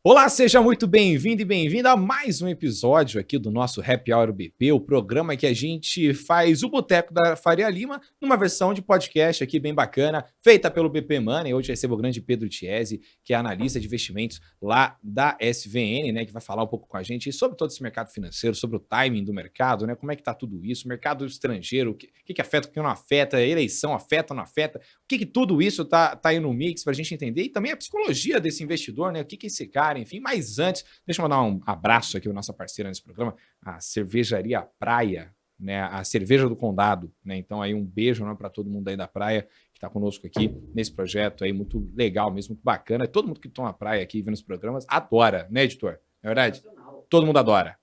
Olá, seja muito bem-vindo e bem-vinda a mais um episódio aqui do nosso Happy Hour BP, o programa que a gente faz o Boteco da Faria Lima numa versão de podcast aqui bem bacana, feita pelo BP Money. Hoje eu recebo o grande Pedro Chiesi, que é analista de investimentos lá da SVN, né, que vai falar um pouco com a gente sobre todo esse mercado financeiro, sobre o timing do mercado, né, como é que tá tudo isso, mercado estrangeiro, o que afeta, o que não afeta, eleição afeta, não afeta, o que tudo isso tá aí no mix pra gente entender, e também a psicologia desse investidor, né, o que esse cara, enfim. Mas antes, deixa eu mandar um abraço aqui à nossa parceira nesse programa, a Cervejaria Praia, né, a cerveja do Condado, né? Então aí um beijo, né, para todo mundo aí da praia que está conosco aqui nesse projeto aí, muito legal mesmo, muito bacana. Todo mundo que toma praia aqui vendo os programas adora, né, editor? É verdade? Todo mundo adora.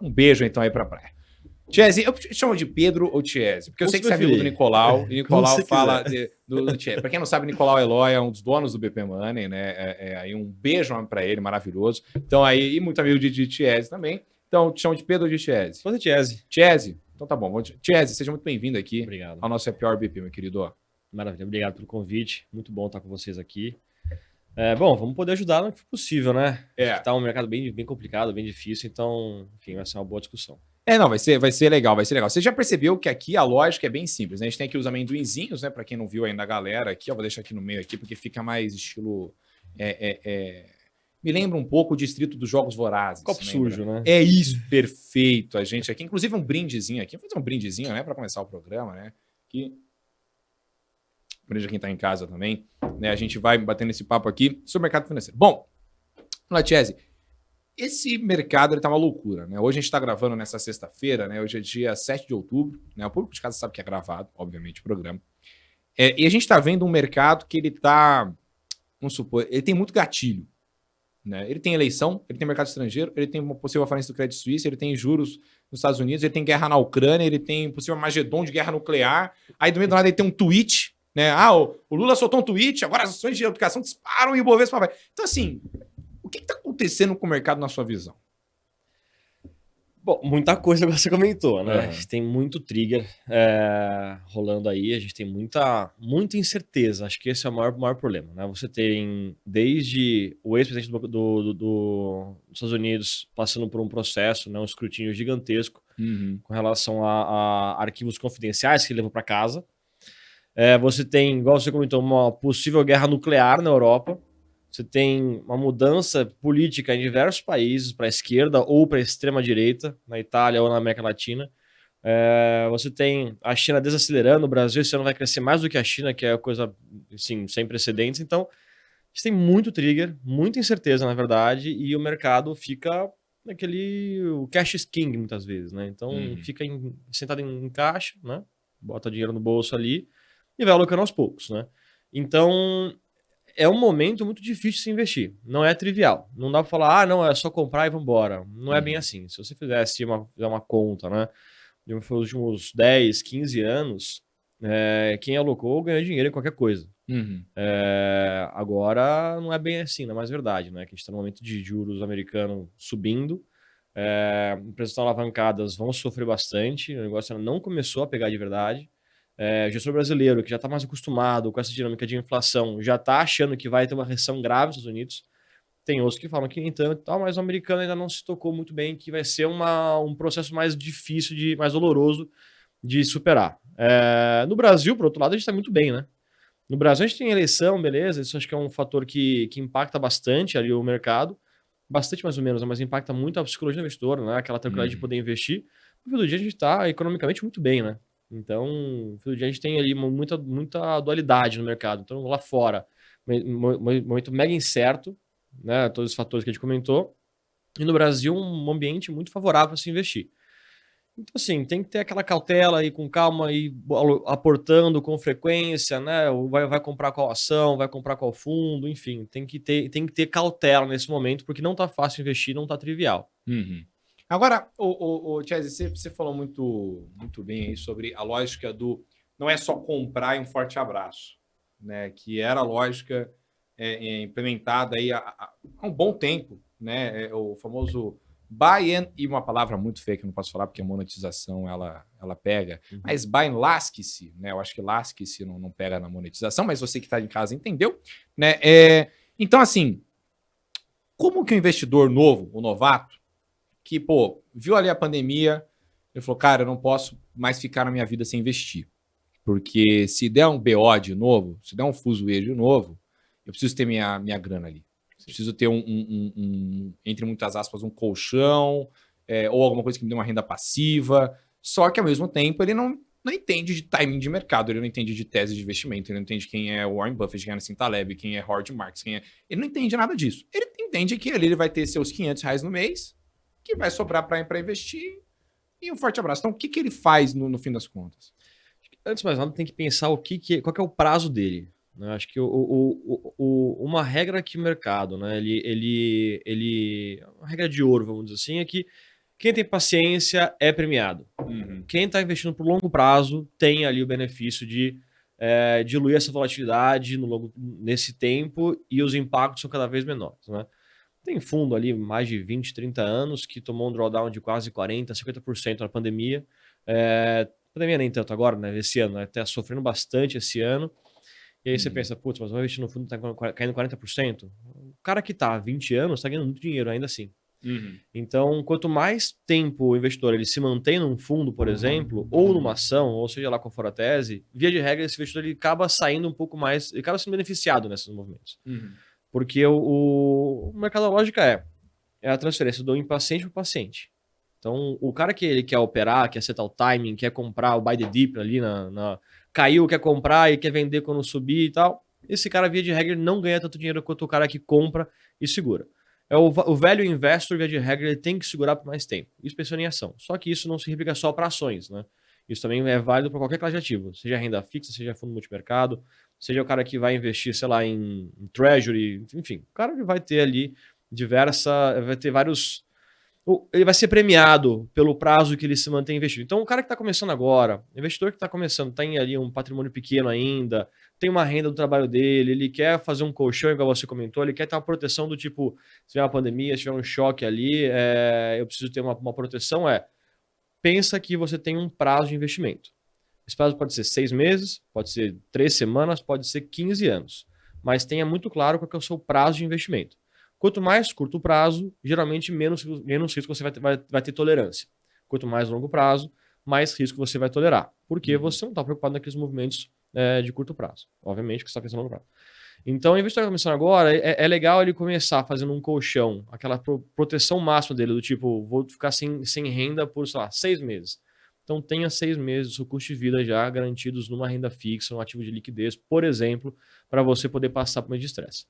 Um beijo então aí para a praia. Chiesi, eu te chamo de Pedro ou Chiesi? Porque eu sei que você é amigo do Nicolau, e Nicolau fala do Chiesi. Para quem não sabe, Nicolau Eloy é um dos donos do BP Money, né? Aí um beijo para ele, maravilhoso. Então aí, e muito amigo de Chiesi também. Então, te chamo de Pedro ou de Chiesi? Pode Chiesi. Chiesi? Então tá bom. Chiesi, seja muito bem-vindo aqui. Obrigado. Ao nosso Happy Hour BP, meu querido. Maravilha, obrigado pelo convite. Muito bom estar com vocês aqui. Bom, vamos poder ajudar no que for possível, né? Está um mercado bem complicado, bem difícil, então, enfim, vai ser uma boa discussão. Não, vai ser legal, vai ser legal. Você já percebeu que aqui a lógica é bem simples, né? A gente tem aqui os amendoinzinhos, né? Para quem não viu ainda a galera aqui, ó, vou deixar aqui no meio aqui, porque fica mais estilo... Me lembra um pouco o distrito dos Jogos Vorazes. Copo sujo, né? É isso, perfeito. A gente aqui, inclusive um brindezinho aqui. Vou fazer um brindezinho, né? Para começar o programa, né? Aqui. Brinde a quem tá em casa também. Né? A gente vai batendo esse papo aqui sobre o mercado financeiro. Bom, Chiesi, esse mercado ele tá uma loucura, né? Hoje a gente tá gravando nessa sexta-feira, né? Hoje é dia 7 de outubro, né? O público de casa sabe que é gravado, obviamente, o programa. E a gente tá vendo um mercado que ele tá, vamos supor, ele tem muito gatilho, né? Ele tem eleição, ele tem mercado estrangeiro, ele tem uma possível falência do Credit Suisse, ele tem juros nos Estados Unidos, ele tem guerra na Ucrânia, ele tem possível Armagedon de guerra nuclear. Aí do meio do nada ele tem um tweet, né? O Lula soltou um tweet, agora as ações de educação disparam e o Bovespa vai. Então assim, o que está acontecendo com o mercado na sua visão? Bom, muita coisa que você comentou, né? A gente tem muito trigger rolando aí, a gente tem muita incerteza. Acho que esse é o maior problema, né? Você tem desde o ex-presidente dos Estados Unidos passando por um processo, né, um escrutínio gigantesco com relação a arquivos confidenciais que ele levou para casa. Você tem, igual você comentou, uma possível guerra nuclear na Europa. Você tem uma mudança política em diversos países, para a esquerda ou para a extrema-direita, na Itália ou na América Latina. Você tem a China desacelerando, o Brasil esse ano vai crescer mais do que a China, que é coisa assim, sem precedentes. Então, a gente tem muito trigger, muita incerteza, na verdade, e o mercado fica o cash is king, muitas vezes, né? Então, fica sentado em caixa, né? Bota dinheiro no bolso ali e vai alocando aos poucos, né? Então, é um momento muito difícil de se investir. Não é trivial. Não dá para falar, não, é só comprar e vambora. Não é bem assim. Se você fizesse uma conta, né, nos últimos 10, 15 anos, quem alocou ganhou dinheiro em qualquer coisa. Agora não é bem assim, não é mais verdade, né? Que a gente está no momento de juros americano subindo, empresas estão alavancadas, vão sofrer bastante, o negócio ainda não começou a pegar de verdade. O gestor brasileiro, que já está mais acostumado com essa dinâmica de inflação, já está achando que vai ter uma recessão grave nos Estados Unidos. Tem outros que falam que nem tanto, mas o americano ainda não se tocou muito bem, que vai ser um processo mais difícil, mais doloroso de superar. No Brasil, por outro lado, a gente está muito bem, né? No Brasil a gente tem eleição, beleza, isso acho que é um fator que impacta bastante ali o mercado, bastante mais ou menos, mas impacta muito a psicologia do investidor, né? Aquela tranquilidade de poder investir. No fim do dia a gente está economicamente muito bem, né? Então, no fim do dia a gente tem ali muita dualidade no mercado. Então, lá fora, momento mega incerto, né? Todos os fatores que a gente comentou. E no Brasil, um ambiente muito favorável para se investir. Então, assim, tem que ter aquela cautela aí com calma e aportando com frequência, né? Vai comprar qual ação, vai comprar qual fundo, enfim, tem que ter cautela nesse momento, porque não tá fácil investir, não tá trivial. Agora, Chiesi, você falou muito bem aí sobre a lógica do não é só comprar e um forte abraço, né? Que era a lógica implementada aí há um bom tempo, né? O famoso buy-in, e uma palavra muito feia que eu não posso falar porque a monetização ela pega, mas buy-in lasque-se, né? Eu acho que lasque-se não pega na monetização, mas você que está em casa entendeu, né? Então, assim, como que o investidor novo, o novato, que, pô, viu ali a pandemia, ele falou, cara, eu não posso mais ficar na minha vida sem investir. Porque se der um BO de novo, se der um fuzuê de novo, eu preciso ter minha grana ali. Preciso ter entre muitas aspas, um colchão, ou alguma coisa que me dê uma renda passiva. Só que, ao mesmo tempo, ele não entende de timing de mercado, ele não entende de tese de investimento, ele não entende quem é Warren Buffett, quem é Nassim Taleb, quem é Howard Marks, Ele não entende nada disso. Ele entende que ali ele vai ter seus R$ 500 no mês, que vai sobrar para investir, e um forte abraço. Então, o que ele faz no fim das contas? Antes de mais nada, tem que pensar qual que é o prazo dele. Né? Acho que uma regra que o mercado, né? Uma regra de ouro, vamos dizer assim, é que quem tem paciência é premiado. Uhum. Quem está investindo por longo prazo tem ali o benefício de diluir essa volatilidade nesse tempo e os impactos são cada vez menores. Né? Tem fundo ali, mais de 20, 30 anos, que tomou um drawdown de quase 40%, 50% na pandemia. Pandemia nem tanto agora, né? Esse ano, né? Tá sofrendo bastante esse ano. E aí você pensa, putz, mas vou investir no fundo, tá caindo 40%. O cara que tá há 20 anos tá ganhando muito dinheiro ainda assim. Uhum. Então, quanto mais tempo o investidor ele se mantém num fundo, por exemplo, ou numa ação, ou seja lá qual for a tese, via de regra, esse investidor ele acaba saindo um pouco mais, ele acaba sendo beneficiado nesses movimentos. Uhum. Porque o mercado lógica é a transferência do impaciente para o paciente. Então, o cara que ele quer operar, quer acertar o timing, quer comprar o buy the dip ali, caiu, quer comprar e quer vender quando subir e tal, esse cara, via de regra, não ganha tanto dinheiro quanto o cara que compra e segura. O velho investor, via de regra, ele tem que segurar por mais tempo, isso pensando em ação. Só que isso não se replica só para ações, né? Isso também é válido para qualquer classe de ativo, seja renda fixa, seja fundo multimercado, seja o cara que vai investir, sei lá, em treasury, enfim, o cara que vai ter ali vai ter vários. Ele vai ser premiado pelo prazo que ele se mantém investido. Então, o cara que está começando agora, investidor que está começando, tem ali um patrimônio pequeno ainda, tem uma renda do trabalho dele, ele quer fazer um colchão, igual você comentou, ele quer ter uma proteção do tipo, se tiver uma pandemia, se tiver um choque ali, eu preciso ter uma proteção, pensa que você tem um prazo de investimento. Esse prazo pode ser 6 meses, pode ser 3 semanas, pode ser 15 anos. Mas tenha muito claro qual que é o seu prazo de investimento. Quanto mais curto o prazo, geralmente menos risco você vai ter tolerância. Quanto mais longo prazo, mais risco você vai tolerar. Porque você não está preocupado naqueles movimentos de curto prazo. Obviamente que você está pensando no longo prazo. Então, o investidor que está começando agora, é legal ele começar fazendo um colchão, aquela proteção máxima dele, do tipo, vou ficar sem renda por, sei lá, 6 meses. Então, tenha 6 meses do seu custo de vida já garantidos numa renda fixa, um ativo de liquidez, por exemplo, para você poder passar por meio de estresse.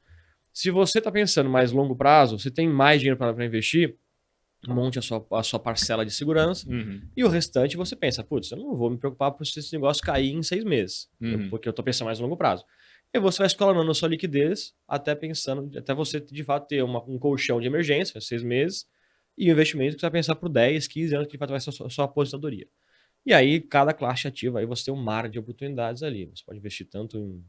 Se você está pensando mais longo prazo, você tem mais dinheiro para investir, monte a sua parcela de segurança e o restante você pensa, putz, eu não vou me preocupar por se esse negócio cair em 6 meses, porque eu estou pensando mais a longo prazo. E você vai escalonando a sua liquidez até você de fato ter um colchão de emergência, 6 meses, e um investimento que você vai pensar por 10, 15 anos, que de fato vai ser a sua aposentadoria. E aí, cada classe ativa, aí você tem um mar de oportunidades ali. Você pode investir tanto em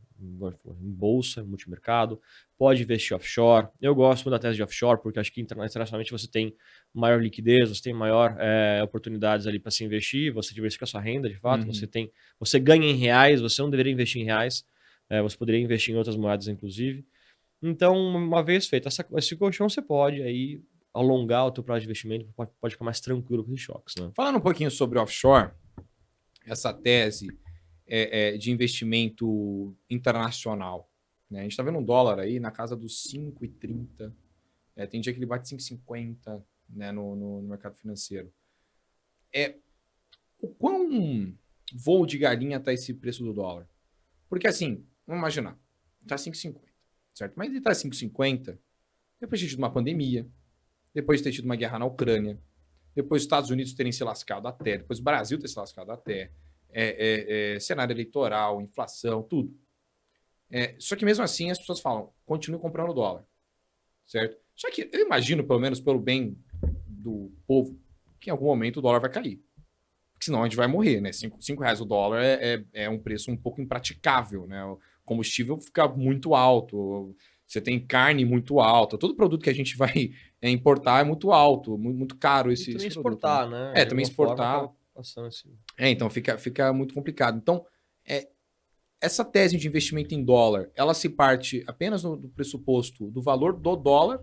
bolsa, em multimercado, pode investir offshore. Eu gosto muito da tese de offshore, porque acho que internacionalmente você tem maior liquidez, você tem maior oportunidades ali para se investir, você diversifica a sua renda, de fato, você ganha em reais, você não deveria investir em reais, você poderia investir em outras moedas, inclusive. Então, uma vez feito esse colchão, você pode aí alongar o teu prazo de investimento, pode ficar mais tranquilo com os choques. Né? Falando um pouquinho sobre offshore, essa tese de investimento internacional. Né? A gente está vendo um dólar aí na casa dos 5,30. Tem dia que ele bate 5,50, né, no mercado financeiro. O quão voo de galinha está esse preço do dólar? Porque assim, vamos imaginar, está 5,50, certo? Mas ele está 5,50 depois de ter tido uma pandemia, depois de ter tido uma guerra na Ucrânia, depois os Estados Unidos terem se lascado até, depois o Brasil ter se lascado até, cenário eleitoral, inflação, tudo. Só que mesmo assim as pessoas falam, continue comprando dólar, certo? Só que eu imagino, pelo menos pelo bem do povo, que em algum momento o dólar vai cair. Porque senão a gente vai morrer, né? R$ 5 o dólar é um preço um pouco impraticável, né? O combustível fica muito alto, você tem carne muito alta, todo produto que a gente vai importar é muito alto, muito caro esse também produto, exportar, né? Também exportar. Então fica muito complicado. Então, essa tese de investimento em dólar, ela se parte apenas do pressuposto do valor do dólar,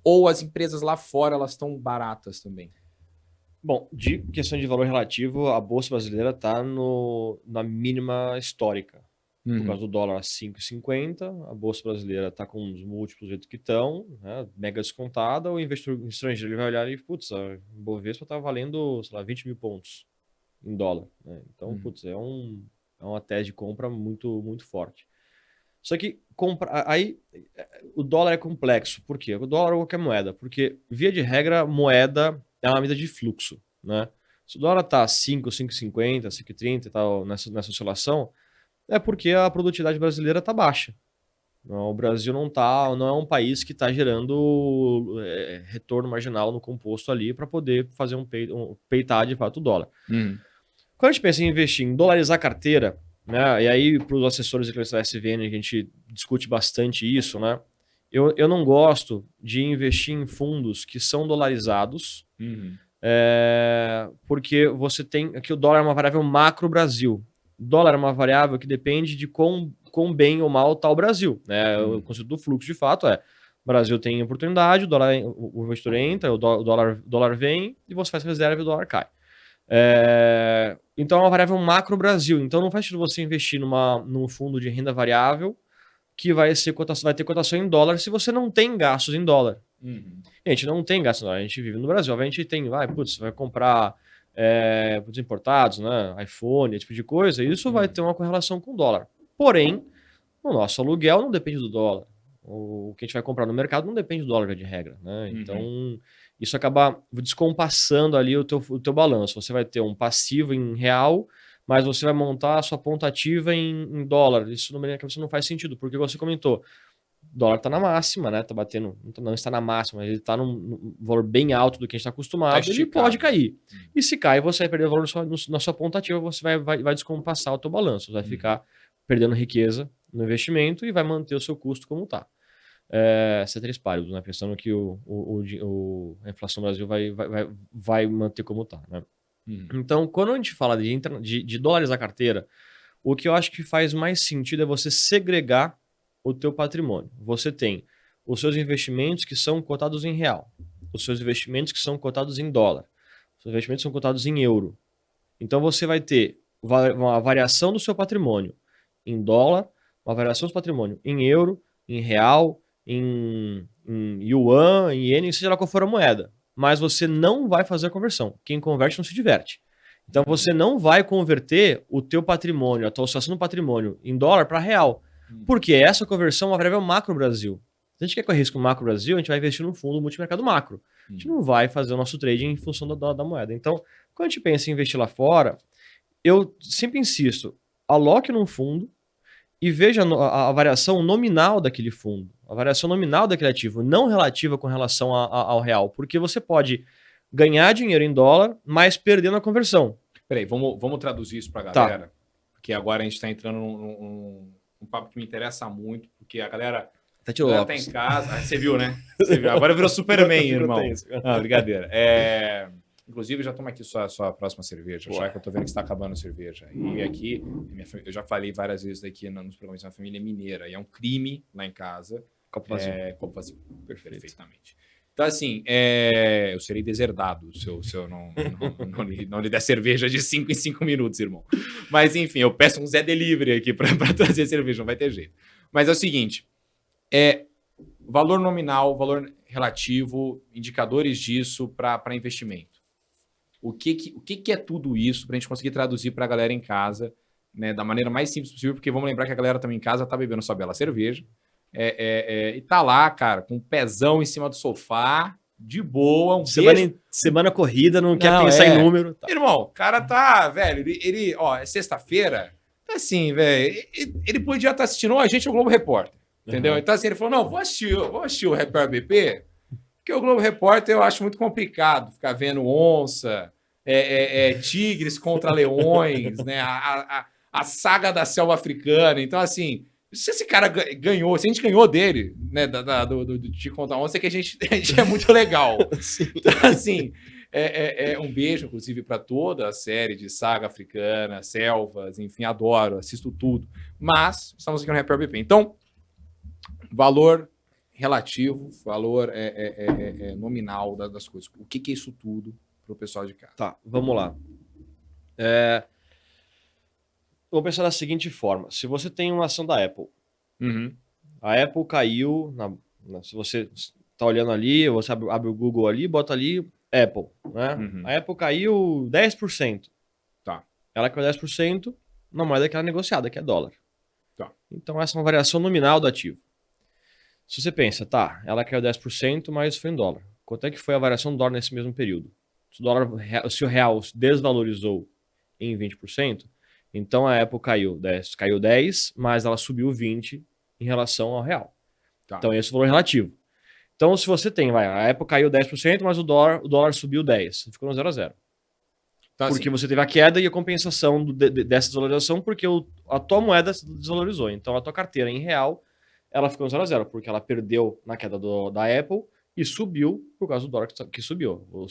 Ou as empresas lá fora, elas estão baratas também? Bom, de questão de valor relativo, a Bolsa Brasileira está na mínima histórica. Por causa do dólar a 5,50, a Bolsa Brasileira está com os múltiplos do jeito que estão, né, mega descontada, o investidor estrangeiro ele vai olhar e, putz, a Bovespa está valendo, sei lá, 20 mil pontos em dólar. Né? Então, putz, é uma tese de compra muito, muito forte. Só que aí o dólar é complexo. Por quê? O dólar é qualquer moeda. Porque, via de regra, moeda é uma medida de fluxo. Né? Se o dólar está 5, 5,50, 5,30 e tal, nessa oscilação, é porque a produtividade brasileira está baixa. O Brasil não é um país que está gerando retorno marginal no composto ali para poder fazer peitar de fato o dólar. Quando a gente pensa em investir, em dolarizar a carteira, né, e aí para os assessores da SVN a gente discute bastante isso, né? Eu não gosto de investir em fundos que são dolarizados, porque você tem aqui o dólar é uma variável macro Brasil. Dólar é uma variável que depende de quão bem ou mal está o Brasil. Né? O conceito do fluxo, de fato, o Brasil tem oportunidade, o investidor entra, o dólar vem e você faz reserva e o dólar cai. Então é uma variável macro Brasil. Então não faz sentido você investir num fundo de renda variável que vai ter cotação em dólar se você não tem gastos em dólar. A gente não tem gastos em dólar, a gente vive no Brasil. A gente tem, vai comprar importados, né, iPhone, esse tipo de coisa, isso vai ter uma correlação com o dólar. Porém, o nosso aluguel não depende do dólar. O que a gente vai comprar no mercado não depende do dólar, de regra. Né? Então, isso acaba descompassando ali o teu balanço. Você vai ter um passivo em real, mas você vai montar a sua ponta ativa em dólar. Isso no minha cabeça não faz sentido, porque você comentou, o dólar está na máxima, né? Tá batendo, não está na máxima, mas ele está num valor bem alto do que a gente está acostumado, ele pode cair. E se cai, você vai perder valor na sua ponta ativa, você vai descompassar o teu balanço, vai ficar perdendo riqueza no investimento e vai manter o seu custo como está. C3 pálido, né? Pensando que a inflação no Brasil vai manter como está. Né? Então, quando a gente fala de dólares a carteira, o que eu acho que faz mais sentido é você segregar o teu patrimônio. Você tem os seus investimentos que são cotados em real, os seus investimentos que são cotados em dólar, os seus investimentos são cotados em euro. Então você vai ter uma variação do seu patrimônio em dólar, uma variação do seu patrimônio em euro, em real, em yuan, em iene, seja lá qual for a moeda. Mas você não vai fazer a conversão. Quem converte não se diverte. Então você não vai converter o teu patrimônio, a tua oscilação do patrimônio em dólar para real. Porque essa conversão é uma variável macro Brasil. Se a gente quer correr risco macro Brasil, a gente vai investir num fundo multimercado macro. A gente não vai fazer o nosso trading em função da moeda. Então, quando a gente pensa em investir lá fora, eu sempre insisto, aloque num fundo e veja a variação nominal daquele fundo, a variação nominal daquele ativo, não relativa com relação ao real, porque você pode ganhar dinheiro em dólar, mas perder na conversão. Peraí, vamos traduzir isso para a galera, porque agora a gente está entrando num papo que me interessa muito, porque a galera tá em casa. Você viu, né? Você viu. Agora virou Superman, irmão. Não, brincadeira. Inclusive, já toma aqui sua próxima cerveja, já que eu tô vendo que está acabando a cerveja. E aqui, eu já falei várias vezes aqui nos programas da família mineira, e é um crime lá em casa. Copo vazio. Copo vazio. Perfeitamente. Então, assim, eu serei deserdado se eu não lhe der cerveja de 5 em 5 minutos, irmão. Mas, enfim, eu peço um Zé Delivery aqui para trazer cerveja, não vai ter jeito. Mas é o seguinte, valor nominal, valor relativo, indicadores disso para investimento. O que é tudo isso para a gente conseguir traduzir para a galera em casa, né, da maneira mais simples possível, porque vamos lembrar que a galera também em casa tá bebendo sua bela cerveja, e tá lá, cara, com um pezão em cima do sofá, de boa, semana corrida, não quer pensar em número. Tá. Irmão, o cara tá, velho, é sexta-feira, tá assim, velho, ele podia estar assistindo a gente, o Globo Repórter, entendeu? Então assim, ele falou, não, vou assistir o Happy Hour BP, porque o Globo Repórter eu acho muito complicado ficar vendo onça, tigres contra leões, né, a saga da selva africana, então assim... Se esse cara ganhou, se a gente ganhou dele, né, de contar onça, é que a gente é muito legal. Então, assim, um beijo, inclusive, para toda a série de saga africana, selvas, enfim, adoro, assisto tudo. Mas estamos aqui no Happy Hour BP. Então, valor relativo, valor nominal das coisas. O que é isso tudo para o pessoal de casa? Tá, vamos lá. Vamos pensar da seguinte forma. Se você tem uma ação da Apple, a Apple caiu, se você está olhando ali, você abre o Google ali, bota ali Apple, né? A Apple caiu 10%. Tá. Ela caiu 10% na moeda que ela é negociada, que é dólar. Tá. Então essa é uma variação nominal do ativo. Se você pensa, tá, ela caiu 10%, mas foi em dólar. Quanto é que foi a variação do dólar nesse mesmo período? Se o real desvalorizou em 20%, então a Apple caiu 10, mas ela subiu 20 em relação ao real. Tá. Então esse é o valor relativo. Então se você tem, a Apple caiu 10%, mas o dólar subiu 10, ficou no 0 a 0. Tá, Porque assim, você teve a queda e a compensação dessa desvalorização, porque a tua moeda se desvalorizou. Então a tua carteira em real, ela ficou no 0 a 0, porque ela perdeu na queda da Apple e subiu por causa do dólar que subiu. O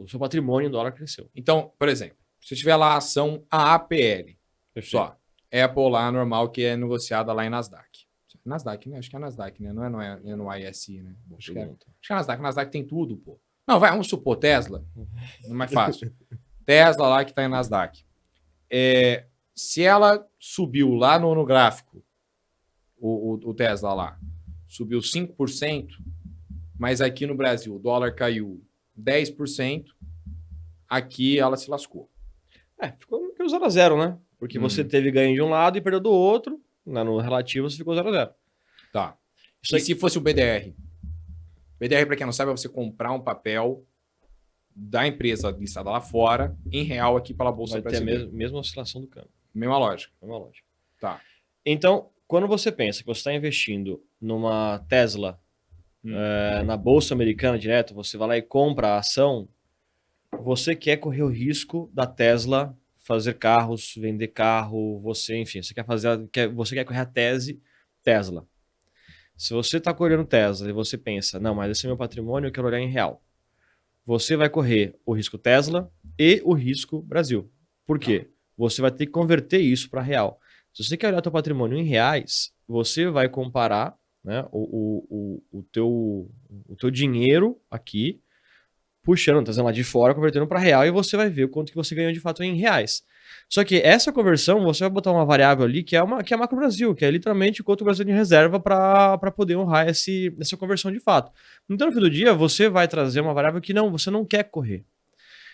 seu patrimônio em dólar cresceu. Então, por exemplo, se tiver lá a ação AAPL, só, Apple lá normal, que é negociada lá em Nasdaq. Nasdaq, né? Acho que é Nasdaq, né? Não é no ISI, né? Acho que é Nasdaq. Nasdaq tem tudo, pô. Não, vamos supor, Tesla. É mais fácil. Tesla lá que tá em Nasdaq. Se ela subiu lá no gráfico, o Tesla lá, subiu 5%, mas aqui no Brasil o dólar caiu 10%, aqui ela se lascou. Ficou 0 a 0, né? Porque você teve ganho de um lado e perdeu do outro, né? No relativo você ficou 0 a 0. Tá. E se fosse o BDR? BDR, para quem não sabe, é você comprar um papel da empresa listada lá fora, em real aqui pela Bolsa Brasileira. Vai ter a mesma oscilação do câmbio. Mesma lógica. Tá. Então, quando você pensa que você está investindo numa Tesla na Bolsa Americana direto, você vai lá e compra a ação, você quer correr o risco da Tesla fazer carros, vender carro, você quer correr a tese Tesla. Se você está correndo Tesla e você pensa, não, mas esse é meu patrimônio, eu quero olhar em real. Você vai correr o risco Tesla e o risco Brasil. Por quê? Você vai ter que converter isso para real. Se você quer olhar seu patrimônio em reais, você vai comparar, né, o teu dinheiro aqui, puxando, trazendo lá de fora, convertendo para real, e você vai ver o quanto que você ganhou de fato em reais. Só que essa conversão, você vai botar uma variável ali que é a Macro Brasil, que é literalmente quanto o Brasil tem reserva para poder honrar essa conversão de fato. Então, no fim do dia, você vai trazer uma variável que você não quer correr.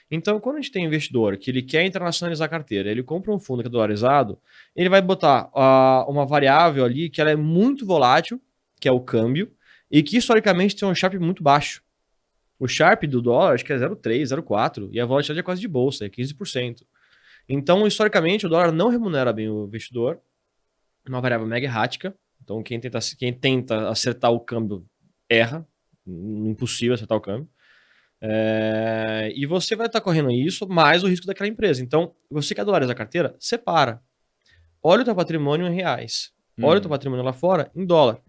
Então, quando a gente tem investidor que ele quer internacionalizar a carteira, ele compra um fundo que é dolarizado, ele vai botar uma variável ali que ela é muito volátil, que é o câmbio, e que historicamente tem um Sharpe muito baixo. O Sharpe do dólar acho que é 0,3, 0,4, e a volatilidade é quase de bolsa, é 15%. Então, historicamente, o dólar não remunera bem o investidor, uma variável mega errática. Então, quem tenta acertar o câmbio erra, impossível acertar o câmbio. E você vai estar correndo isso, mais o risco daquela empresa. Então, você quer dolarizar a carteira? Separa. Olha o teu patrimônio em reais. Olha o teu patrimônio lá fora em dólar.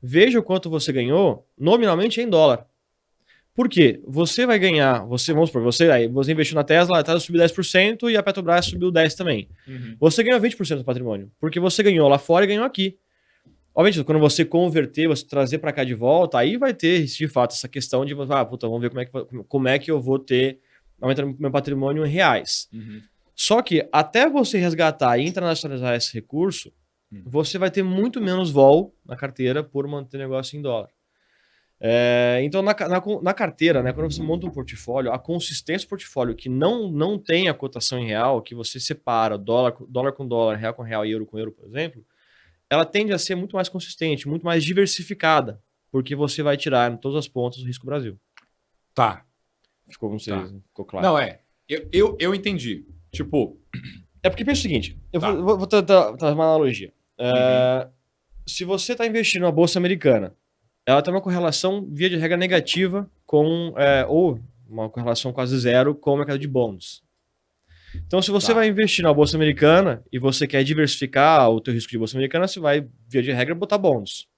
Veja o quanto você ganhou nominalmente em dólar. Por quê? Você vai ganhar, vamos supor, você investiu na Tesla, a Tesla subiu 10% e a Petrobras subiu 10% também. Você ganhou 20% do patrimônio, porque você ganhou lá fora e ganhou aqui. Obviamente, quando você converter, você trazer para cá de volta, aí vai ter, de fato, essa questão de, vamos ver como é que eu vou aumentar meu patrimônio em reais. Só que até você resgatar e internacionalizar esse recurso, você vai ter muito menos vol na carteira por manter o negócio em dólar. Então, na carteira, né, quando você monta um portfólio, a consistência do portfólio que não tem a cotação em real, que você separa dólar com dólar, real com real e euro com euro, por exemplo, ela tende a ser muito mais consistente, muito mais diversificada, porque você vai tirar em todas as pontas o risco Brasil. Tá. Ficou claro? Não, eu entendi. Tipo... porque pensa o seguinte, eu vou trazer uma analogia. Se você está investindo na Bolsa Americana, ela tem uma correlação, via de regra, negativa ou uma correlação quase zero com o mercado de bônus. Então, se você vai investir na Bolsa Americana e você quer diversificar o teu risco de Bolsa Americana, você vai, via de regra, botar bônus.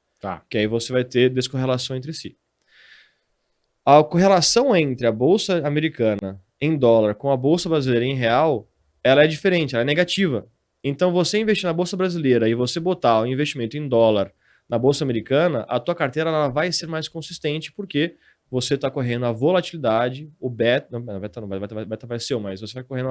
Que aí você vai ter descorrelação entre si. A correlação entre a Bolsa Americana em dólar com a Bolsa Brasileira em real, ela é diferente, ela é negativa. Então, você investir na Bolsa Brasileira e você botar o investimento em dólar na Bolsa Americana, a tua carteira ela vai ser mais consistente, porque você está correndo a volatilidade, o beta, não, beta não, beta vai ser, mas você vai correndo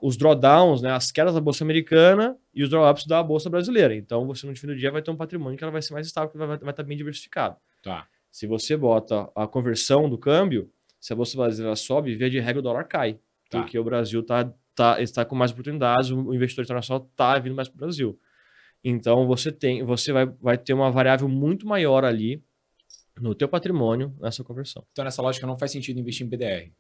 os drawdowns, né, as quedas da Bolsa Americana e os drawups da Bolsa Brasileira. Então, você no fim do dia vai ter um patrimônio que ela vai ser mais estável, que vai estar bem diversificado. Tá. Se você bota a conversão do câmbio, se a Bolsa Brasileira sobe, via de regra o dólar cai. Tá. Porque o Brasil está com mais oportunidades, o investidor internacional está vindo mais para o Brasil. Então, você vai ter uma variável muito maior ali no teu patrimônio nessa conversão. Então, nessa lógica, não faz sentido investir em BDR.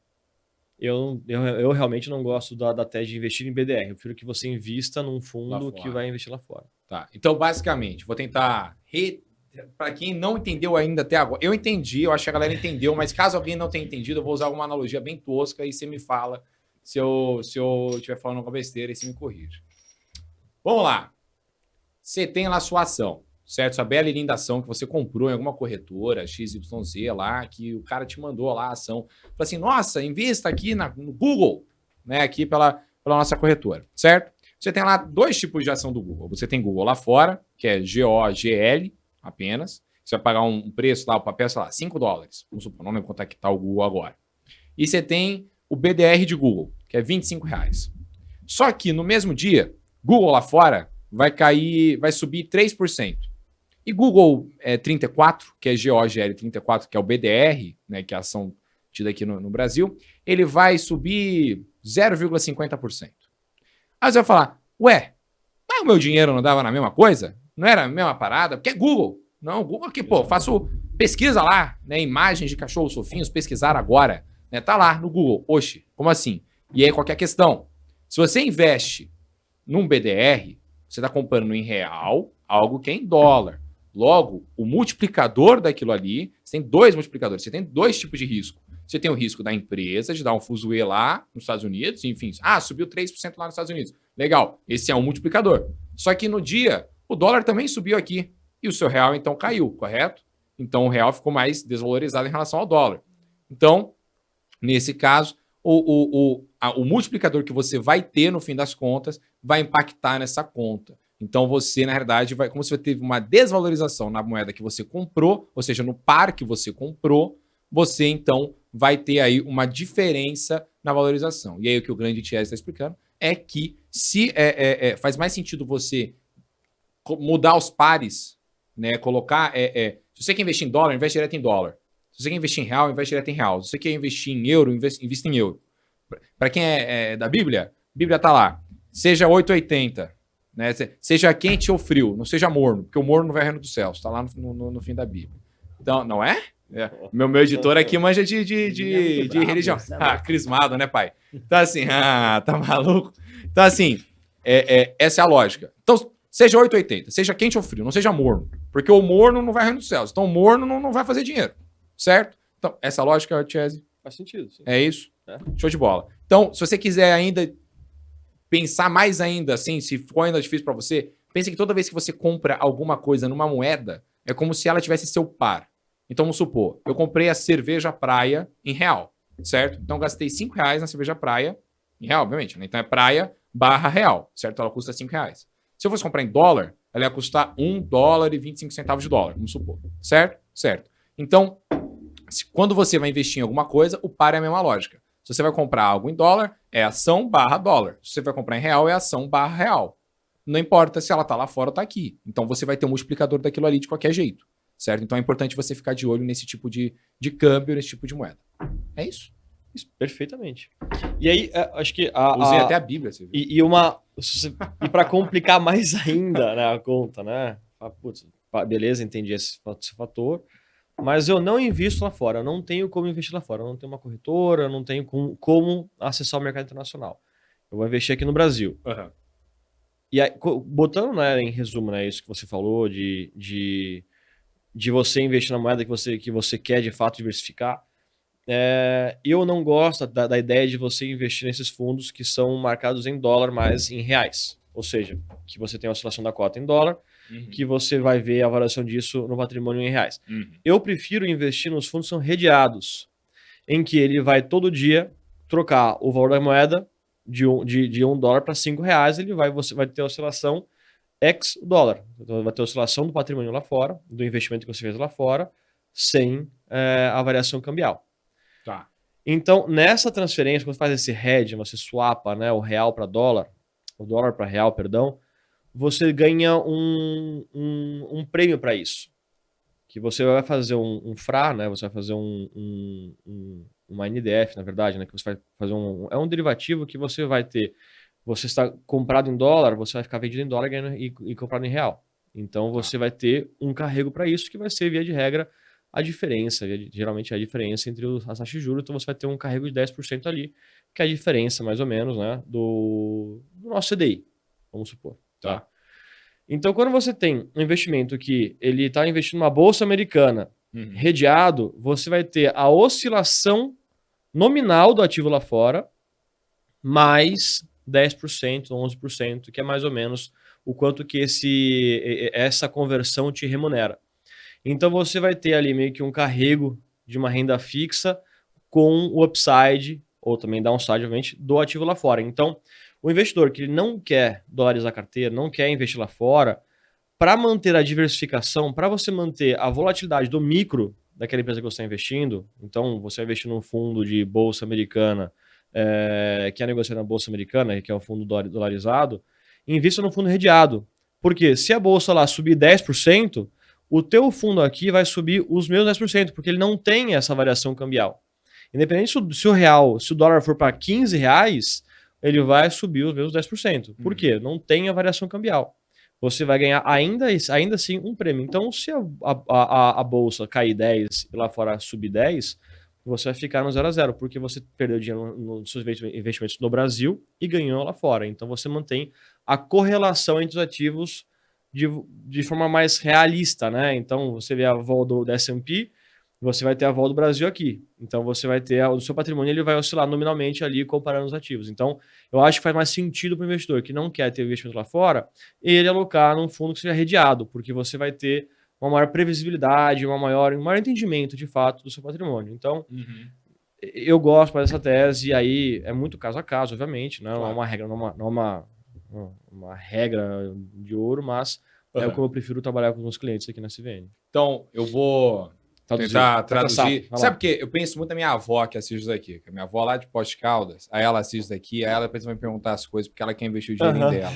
Eu realmente não gosto da tese de investir em BDR. Eu prefiro que você invista num fundo que vai investir lá fora. Tá. Então, basicamente, vou tentar... Para quem não entendeu ainda até agora, eu entendi, eu acho que a galera entendeu, mas caso alguém não tenha entendido, eu vou usar alguma analogia bem tosca e você me fala se eu estiver falando alguma besteira e você me corrige. Vamos lá. Você tem lá a sua ação, certo? Sua bela e linda ação que você comprou em alguma corretora, XYZ lá, que o cara te mandou lá a ação. Fala assim, nossa, invista aqui no Google, né? Aqui pela nossa corretora, certo? Você tem lá 2 tipos de ação do Google. Você tem Google lá fora, que é GOGL, apenas. Você vai pagar um preço lá, o papel, sei lá, $5. Vamos supor, não lembro quanto é que tá o Google agora. E você tem o BDR de Google, que é R$25. Só que no mesmo dia, Google lá fora vai subir 3%. E Google 34, que é GOGL 34, que é o BDR, né, que é a ação tida aqui no Brasil, ele vai subir 0,50%. Aí você vai falar, ué, mas o meu dinheiro não dava na mesma coisa? Não era a mesma parada? Porque é Google. Não, Google aqui, pô, faço pesquisa lá, né? Imagens de cachorros fofinhos, pesquisar agora. Né, tá lá no Google. Oxe, como assim? E aí, qualquer questão. Se você investe num BDR, você está comprando em real algo que é em dólar. Logo, o multiplicador daquilo ali, você tem 2 multiplicadores, você tem 2 tipos de risco. Você tem o risco da empresa, de dar um fuzuê lá nos Estados Unidos, enfim. Subiu 3% lá nos Estados Unidos. Legal, esse é um multiplicador. Só que no dia, o dólar também subiu aqui. E o seu real, então, caiu, correto? Então, o real ficou mais desvalorizado em relação ao dólar. Então, nesse caso, o multiplicador que você vai ter, no fim das contas, vai impactar nessa conta. Então, você, na verdade, como você teve uma desvalorização na moeda que você comprou, ou seja, no par que você comprou, você, então, vai ter aí uma diferença na valorização. E aí, o que o grande Thierry está explicando é que se faz mais sentido você mudar os pares, né? Colocar... se você quer investir em dólar, investe direto em dólar. Se você quer investir em real, investe direto em real. Se você quer investir em euro, investe em euro. Para quem é da Bíblia, a Bíblia está lá. Seja 880, né? Seja quente ou frio, não seja morno, porque o morno não vai reino do céu. Está lá no fim da Bíblia. Então, não é? Meu editor aqui manja de religião. Crismado, né, pai? Então, assim, tá maluco? Então, assim, essa é a lógica. Então, seja 880, seja quente ou frio, não seja morno. Porque o morno não vai reino dos céus. Então, o morno não vai fazer dinheiro. Certo? Então, essa lógica, Chese, faz sentido. Sim. É isso? Show de bola. Então, se você quiser ainda pensar mais ainda, assim, se for ainda difícil para você, pense que toda vez que você compra alguma coisa numa moeda, é como se ela tivesse seu par. Então, vamos supor, eu comprei a cerveja praia em real, certo? Então, eu gastei R$5 na cerveja praia, em real, obviamente, né? Então, é praia / real, certo? Ela custa R$5. Se eu fosse comprar em dólar, ela ia custar $1,25 de dólar, vamos supor. Certo? Certo. Então, quando você vai investir em alguma coisa, o par é a mesma lógica. Se você vai comprar algo em dólar, é ação / dólar. Se você vai comprar em real, é ação / real. Não importa se ela está lá fora ou está aqui. Então, você vai ter um multiplicador daquilo ali de qualquer jeito. Certo? Então, é importante você ficar de olho nesse tipo de câmbio, nesse tipo de moeda. É isso? Isso, perfeitamente. E aí, acho que... Usei até a Bíblia. Você viu? E para complicar mais ainda, né, a conta, né? Putz, beleza, entendi esse fator. Mas eu não invisto lá fora, eu não tenho como investir lá fora, eu não tenho uma corretora, eu não tenho como acessar o mercado internacional. Eu vou investir aqui no Brasil. Uhum. E aí, botando, né, em resumo, né, isso que você falou, de você investir na moeda que você quer de fato diversificar, eu não gosto da ideia de você investir nesses fundos que são marcados em dólar, mas em reais. Ou seja, que você tem a oscilação da cota em dólar, que você vai ver a variação disso no patrimônio em reais. Eu prefiro investir nos fundos que são redeados, em que ele vai todo dia trocar o valor da moeda de $1 para R$5, você vai ter a oscilação ex dólar. Então vai ter oscilação do patrimônio lá fora, do investimento que você fez lá fora, sem a variação cambial. Tá. Então, nessa transferência, quando você faz esse hedge, você swapa, né, o real para dólar, o dólar para real, perdão, você ganha um prêmio para isso. Que você vai fazer um FRA, né, você vai fazer uma NDF, na verdade, né, que você vai fazer é um derivativo que você vai ter. Você está comprado em dólar, você vai ficar vendido em dólar e comprado em real. Então, você vai ter um carrego para isso, que vai ser, via de regra, a diferença, geralmente é a diferença entre as taxas de juros, então você vai ter um carrego de 10% ali, que é a diferença, mais ou menos, né, do nosso CDI, vamos supor. Tá? Então, quando você tem um investimento que ele está investindo numa bolsa americana, redeado, você vai ter a oscilação nominal do ativo lá fora, mais 10%, 11%, que é mais ou menos o quanto que essa conversão te remunera. Então você vai ter ali meio que um carrego de uma renda fixa com o upside, ou também downside, obviamente, do ativo lá fora. Então, o investidor que ele não quer dolarizar a carteira, não quer investir lá fora, para manter a diversificação, para você manter a volatilidade do micro daquela empresa que você está investindo, então você vai investir num fundo de bolsa americana, que é negociado na bolsa americana, que é um fundo dolarizado, invista num fundo redeado. Porque se a bolsa lá subir 10%, o teu fundo aqui vai subir os mesmos 10%, porque ele não tem essa variação cambial. Independente se o dólar for para R$15, ele vai subir os mesmos 10%. Por quê? Não tem a variação cambial. Você vai ganhar ainda assim um prêmio. Então, se a bolsa cair 10 e lá fora subir 10, você vai ficar no 0 a 0, porque você perdeu dinheiro nos seus investimentos no Brasil e ganhou lá fora. Então, você mantém a correlação entre os ativos de forma mais realista, né? Então, você vê a vol do S&P, você vai ter a vol do Brasil aqui. Então, você vai ter o seu patrimônio, ele vai oscilar nominalmente ali comparando os ativos. Então, eu acho que faz mais sentido para o investidor que não quer ter investimento lá fora, ele alocar num fundo que seja redeado, porque você vai ter uma maior previsibilidade, um maior entendimento, de fato, do seu patrimônio. Então, eu gosto mais dessa tese, e aí é muito caso a caso, obviamente, né? Não é uma regra, não é uma regra de ouro, mas é como eu prefiro trabalhar com os meus clientes aqui na CVN. Então, eu vou tentar traduzir. Sabe por quê? Eu penso muito na minha avó que assiste isso aqui. Que a minha avó lá de Poços de Caldas, aí ela assiste isso aqui, aí ela depois vai me perguntar as coisas, porque ela quer investir o dinheirinho dela.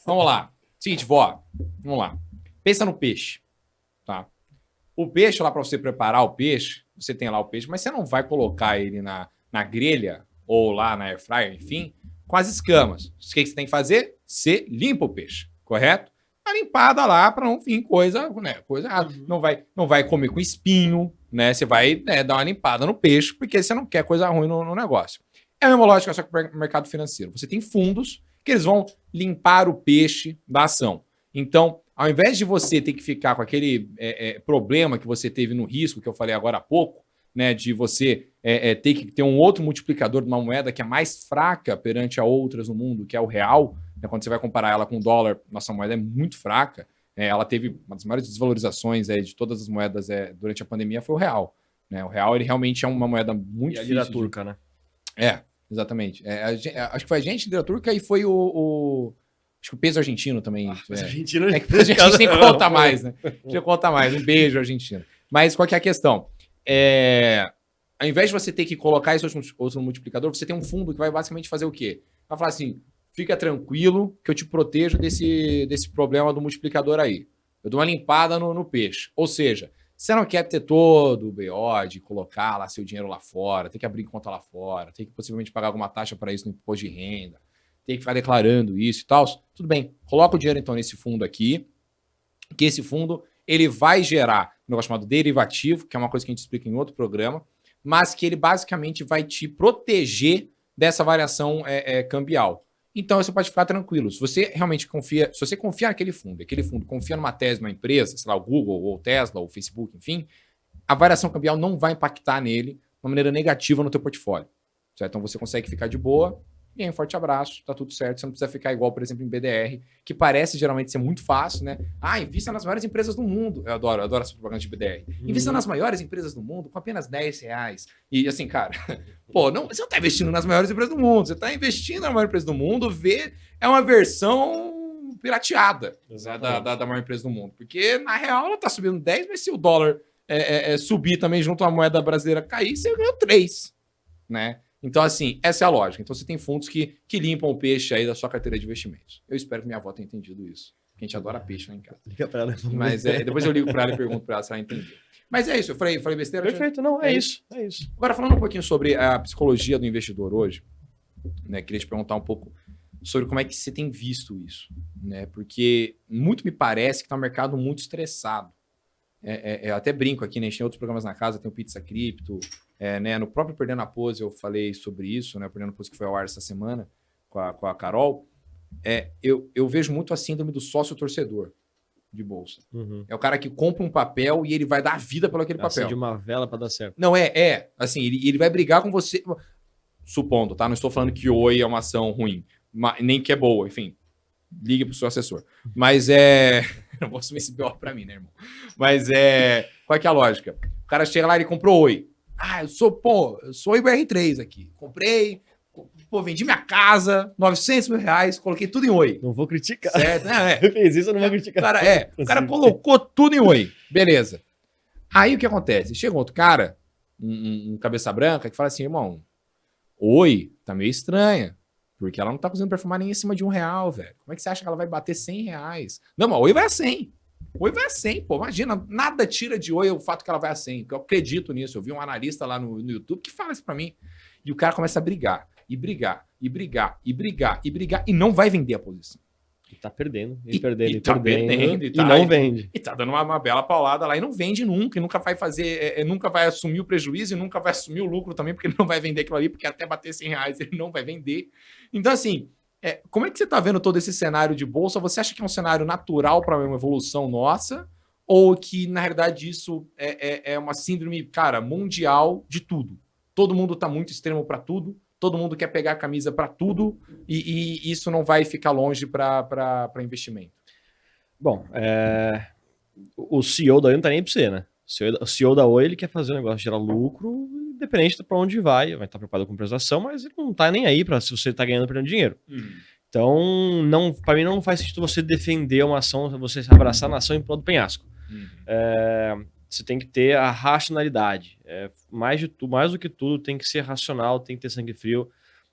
Vamos lá. Seguinte, vó, vamos lá. Pensa no peixe, tá? O peixe, lá para você preparar o peixe, você tem lá o peixe, mas você não vai colocar ele na grelha ou lá na air fryer, enfim, com as escamas. O que você tem que fazer? Você limpa o peixe, correto? A limpada lá para não vir coisa errada. Não vai comer com espinho, né? Você vai dar uma limpada no peixe, porque você não quer coisa ruim no negócio. É a mesma lógica, só que para o mercado financeiro. Você tem fundos que eles vão limpar o peixe da ação. Então, ao invés de você ter que ficar com aquele problema que você teve no risco, que eu falei agora há pouco, né, de você ter que ter um outro multiplicador de uma moeda que é mais fraca perante a outras no mundo, que é o real, né, quando você vai comparar ela com o dólar, nossa moeda é muito fraca. Ela teve uma das maiores desvalorizações de todas as moedas durante a pandemia, foi o real. Né? O real ele realmente é uma moeda muito difícil. E a lira turca, né? Exatamente. Acho que foi a gente, lira turca, e foi acho que o peso argentino também. Peso argentino que o peso argentino nem conta mais, né? Já conta mais. Um beijo, Argentina. Mas qual que é a questão? Ao invés de você ter que colocar esse outro multiplicador, você tem um fundo que vai basicamente fazer o quê? Vai falar assim, fica tranquilo que eu te protejo desse problema do multiplicador aí. Eu dou uma limpada no peixe. Ou seja, você não quer ter todo o BO de colocar lá seu dinheiro lá fora, ter que abrir conta lá fora, ter que possivelmente pagar alguma taxa para isso no imposto de renda, ter que ficar declarando isso e tal. Tudo bem, coloca o dinheiro então nesse fundo aqui, que esse fundo ele vai gerar um negócio chamado derivativo, que é uma coisa que a gente explica em outro programa, mas que ele basicamente vai te proteger dessa variação cambial. Então você pode ficar tranquilo. Se você realmente confia, se você confia naquele fundo, aquele fundo confia numa tese, numa empresa, sei lá, o Google, ou o Tesla, ou o Facebook, enfim, a variação cambial não vai impactar nele de uma maneira negativa no teu portfólio. Certo? Então você consegue ficar de boa. E aí, um forte abraço, tá tudo certo. Você não precisa ficar igual, por exemplo, em BDR, que parece geralmente ser muito fácil, né? Invista nas maiores empresas do mundo. Eu adoro essa propaganda de BDR. Invista nas maiores empresas do mundo com apenas R$10. E assim, cara, você não tá investindo nas maiores empresas do mundo. Você tá investindo na maior empresa do mundo, é uma versão pirateada, né, da maior empresa do mundo. Porque, na real, ela tá subindo 10, mas se o dólar subir também junto à moeda brasileira cair, você ganhou 3, né? Então, assim, essa é a lógica. Então, você tem fundos que limpam o peixe aí da sua carteira de investimentos. Eu espero que minha avó tenha entendido isso. Porque a gente adora peixe lá em casa. Liga pra ela. Mas depois eu ligo pra ela e pergunto pra ela se ela entendeu. Mas é isso, eu falei besteira? Perfeito, não, é isso. Agora, falando um pouquinho sobre a psicologia do investidor hoje, né, queria te perguntar um pouco sobre como é que você tem visto isso, né? Porque muito me parece que tá um mercado muito estressado. Eu até brinco aqui, né? A gente tem outros programas na casa, tem o Pizza Cripto, né? No próprio Perdendo a Pose eu falei sobre isso, né? O Perdendo a Pose que foi ao ar essa semana com a Carol. Eu vejo muito a síndrome do sócio-torcedor de bolsa. Uhum. É o cara que compra um papel e ele vai dar a vida pelo aquele papel. De uma vela para dar certo. Não, assim, ele vai brigar com você, supondo, tá? Não estou falando que Oi é uma ação ruim, nem que é boa, enfim. Ligue pro seu assessor. Mas não vou assumir esse BO pra mim, né, irmão? Mas qual é que é a lógica? O cara chega lá e ele comprou Oi. Eu sou IBR3 aqui. Comprei, vendi minha casa, R$900 mil, coloquei tudo em Oi. Não vou criticar. Certo? Fez isso, eu não vou criticar. O cara colocou tudo em Oi. Beleza. Aí o que acontece? Chega um outro cara, um cabeça branca, que fala assim, irmão, Oi tá meio estranha. Porque ela não tá conseguindo performar nem em cima de R$1, velho. Como é que você acha que ela vai bater R$100? Não, mas Oi vai a 100. Oi vai a 100, pô. Imagina, nada tira de Oi o fato que ela vai a 100. Eu acredito nisso. Eu vi um analista lá no YouTube que fala isso pra mim. E o cara começa a brigar. E brigar. E não vai vender a posição. E tá perdendo. E não vende. E tá dando uma bela paulada lá e não vende nunca. E nunca vai fazer, nunca vai assumir o prejuízo e nunca vai assumir o lucro também, porque ele não vai vender aquilo ali, porque até bater R$100 ele não vai vender. Então, assim, como é que você tá vendo todo esse cenário de bolsa? Você acha que é um cenário natural para uma evolução nossa? Ou que, na realidade, isso é uma síndrome, cara, mundial de tudo? Todo mundo tá muito extremo para tudo. Todo mundo quer pegar a camisa para tudo e isso não vai ficar longe para investimento. Bom, o CEO da Oi não tá nem para você, né? O CEO da Oi ele quer fazer o negócio gerar lucro, independente para onde vai estar preocupado com prestação, mas ele não tá nem aí para se você tá ganhando ou perdendo dinheiro. Então, para mim não faz sentido você defender uma ação, você abraçar a ação em prol do penhasco. Você tem que ter a racionalidade. Mais do que tudo, tem que ser racional, tem que ter sangue frio.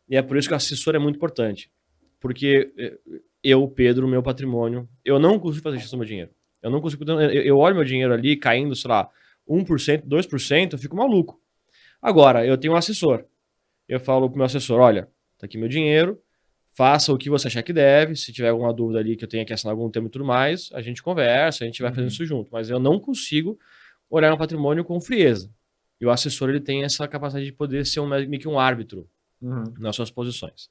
E é por isso que o assessor é muito importante. Porque eu, Pedro, meu patrimônio, eu não consigo fazer gestão do meu dinheiro. Eu não consigo. Eu olho meu dinheiro ali caindo, sei lá, 1%, 2%, eu fico maluco. Agora, eu tenho um assessor. Eu falo pro meu assessor, olha, tá aqui meu dinheiro, faça o que você achar que deve. Se tiver alguma dúvida ali que eu tenha que assinar algum termo e tudo mais, a gente conversa, a gente vai fazendo isso junto. Mas eu não consigo olhar um patrimônio com frieza. E o assessor ele tem essa capacidade de poder ser meio que um árbitro nas suas posições.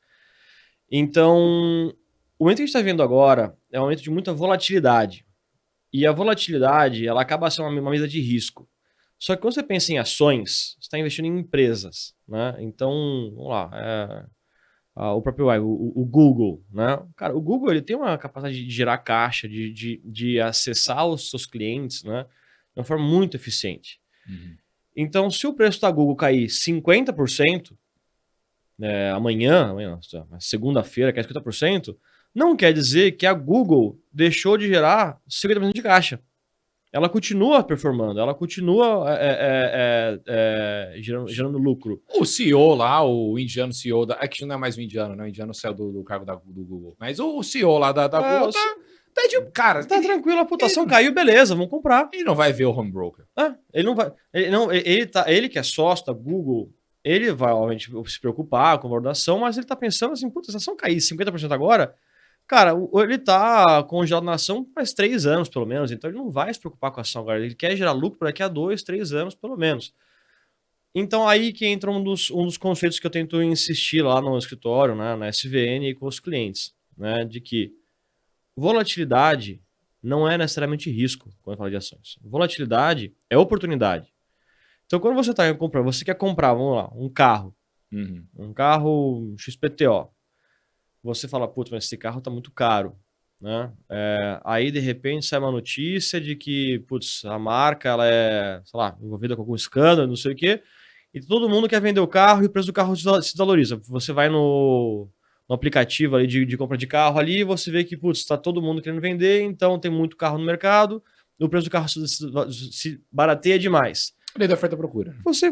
Então, o momento que a gente está vendo agora é um momento de muita volatilidade. E a volatilidade ela acaba sendo uma mesa de risco. Só que quando você pensa em ações, você está investindo em empresas. Né? Então, vamos lá, o próprio o Google. Né? Cara, o Google ele tem uma capacidade de gerar caixa, de acessar os seus clientes, né? De uma forma muito eficiente. Então, se o preço da Google cair 50%, amanhã, segunda-feira, cai 50%, não quer dizer que a Google deixou de gerar 50% de caixa. Ela continua performando, ela continua gerando lucro. O CEO lá, o indiano CEO, que não é mais o indiano, né? O indiano saiu do cargo do Google. Mas o CEO lá da Google tá de cara. Tá tranquilo, a reputação caiu, beleza, vamos comprar. Ele não vai ver o home broker. Ele não vai. Ele que é sócio da Google, ele vai, obviamente, se preocupar com a valor da ação, mas ele tá pensando assim, puta, se a ação cair 50% agora, cara, ele tá congelado na ação faz 3 anos, pelo menos, então ele não vai se preocupar com a ação agora. Ele quer gerar lucro por daqui a 2, 3 anos, pelo menos. Então aí que entra um dos conceitos que eu tento insistir lá no escritório, né, na SVN e com os clientes, né, de que volatilidade não é necessariamente risco quando fala de ações. Volatilidade é oportunidade. Então, quando você está comprando, você quer comprar, vamos lá, um carro. Um carro XPTO. Você fala, putz, mas esse carro está muito caro. Né? Aí, de repente, sai uma notícia de que, putz, a marca ela é, sei lá, envolvida com algum escândalo, não sei o quê, e todo mundo quer vender o carro e o preço do carro se desvaloriza. Você vai no aplicativo ali de compra de carro ali, você vê que, putz, tá todo mundo querendo vender, então tem muito carro no mercado, o preço do carro se barateia demais. Lei da oferta e procura. Você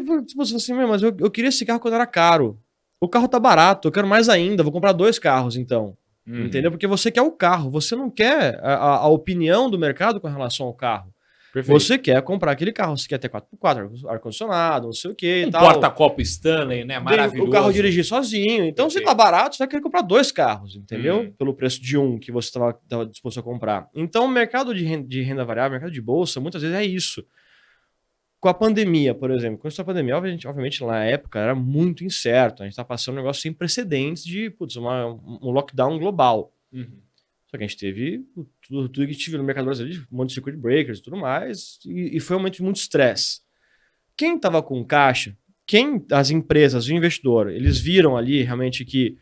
assim, mas eu queria esse carro quando era caro. O carro tá barato, eu quero mais ainda, vou comprar 2 carros então. Entendeu? Porque você quer o carro, você não quer a opinião do mercado com relação ao carro. Perfeito. Você quer comprar aquele carro, você quer ter 4x4, ar-condicionado, não sei o que e tal. Porta-copo Stanley, né? Maravilhoso. O carro dirigir sozinho. Então, se tá barato, você vai querer comprar 2 carros, entendeu? Pelo preço de um que você estava disposto a comprar. Então, o mercado de renda variável, o mercado de bolsa, muitas vezes é isso. Com a pandemia, por exemplo. Com a pandemia, obviamente, na época, era muito incerto. A gente tá passando um negócio sem precedentes de, putz, um lockdown global. Só que a gente teve tudo que a gente viu no mercado brasileiro, um monte de circuit breakers e tudo mais, e foi um momento de muito estresse. Quem estava com caixa, as empresas, o investidor, eles viram ali realmente que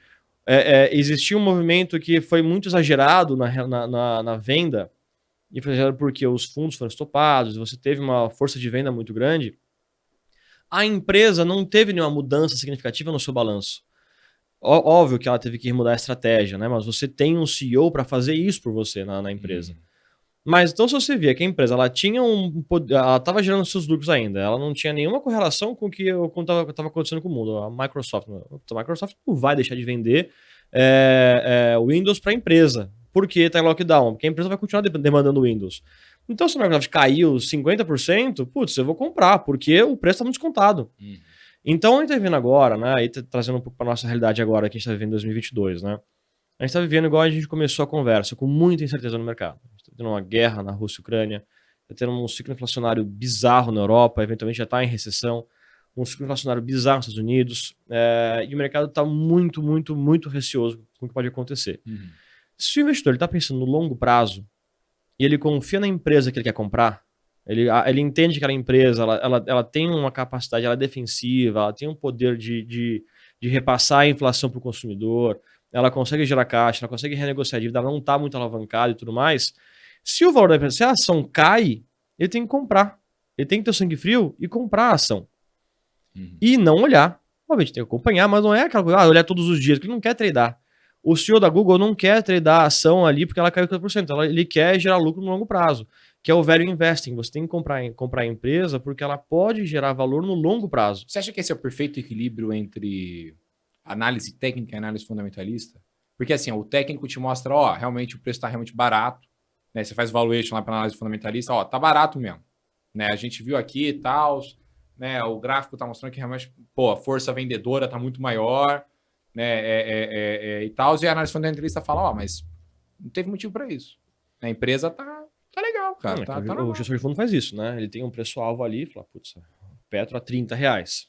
existia um movimento que foi muito exagerado na venda, e foi exagerado porque os fundos foram estopados, você teve uma força de venda muito grande, a empresa não teve nenhuma mudança significativa no seu balanço. Óbvio que ela teve que mudar a estratégia, né? Mas você tem um CEO para fazer isso por você na empresa. Mas então, se você via que a empresa ela tinha ela estava gerando seus lucros ainda, ela não tinha nenhuma correlação com o que estava acontecendo com o mundo. A Microsoft não vai deixar de vender Windows para a empresa. Por que está em lockdown? Porque a empresa vai continuar demandando Windows. Então, se a Microsoft caiu 50%, putz, eu vou comprar, porque o preço está muito descontado. Então, a gente está vivendo agora, né, e trazendo um pouco para nossa realidade agora, que a gente está vivendo em 2022, né? A gente está vivendo igual a gente começou a conversa, com muita incerteza no mercado. A gente está tendo uma guerra na Rússia e Ucrânia, está tendo um ciclo inflacionário bizarro na Europa, eventualmente já está em recessão, um ciclo inflacionário bizarro nos Estados Unidos, e o mercado está muito, muito, muito receoso com o que pode acontecer. Se o investidor está pensando no longo prazo, e ele confia na empresa que ele quer comprar, ele entende que aquela empresa ela tem uma capacidade, ela é defensiva, ela tem um poder de repassar a inflação para o consumidor, ela consegue gerar caixa, ela consegue renegociar a dívida, ela não está muito alavancada e tudo mais. Se o valor da empresa, se a ação cai, ele tem que comprar. Ele tem que ter o sangue frio e comprar a ação. E não olhar. Obviamente tem que acompanhar, mas não é aquela coisa, olhar todos os dias, porque ele não quer tradar. O CEO da Google não quer tradar a ação ali porque ela caiu 50%. Ele quer gerar lucro no longo prazo, que é o value investing. Você tem que comprar a empresa porque ela pode gerar valor no longo prazo. Você acha que esse é o perfeito equilíbrio entre análise técnica e análise fundamentalista? Porque assim, o técnico te mostra, realmente o preço está realmente barato, né? Você faz valuation lá para análise fundamentalista, tá barato mesmo, né? A gente viu aqui e tal, né? O gráfico tá mostrando que realmente, a força vendedora tá muito maior, né? E tal, e a análise fundamentalista fala, mas não teve motivo para isso. A empresa tá legal, cara. O gestor de fundo faz isso, né? Ele tem um preço-alvo ali, fala, putz, Petro a R$30.